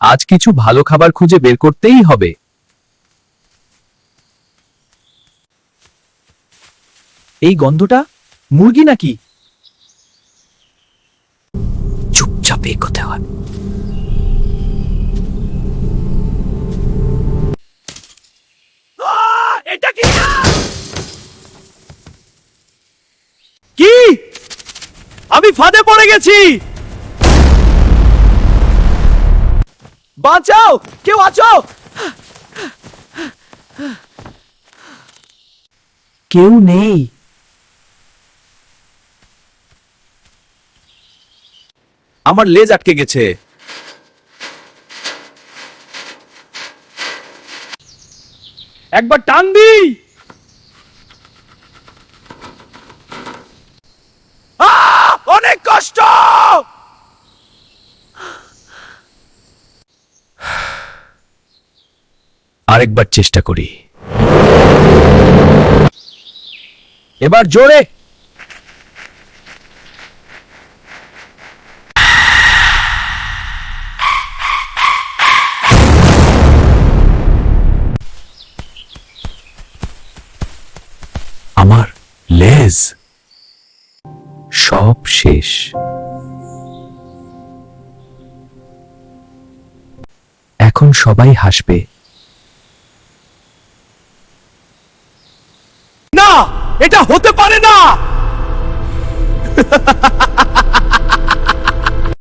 আজ কিছু ভালো খাবার খুঁজে বের করতেই হবে। এই গন্ধটা মুরগি নাকি? চুপচাপ এগোতে হয়। এটা কি? কি? আমি ফাঁদে পড়ে গেছি। বাঁচাও, কেউ আছো? কেউ নেই। আমার লেজ আটকে গেছে। একবার টান দি। অনেক কষ্ট। আরেকবার চেষ্টা করি। এবার জোরে। আমার লেজ সব শেষ। এখন সবাই হাসবে। না, এটা হতে পারে না।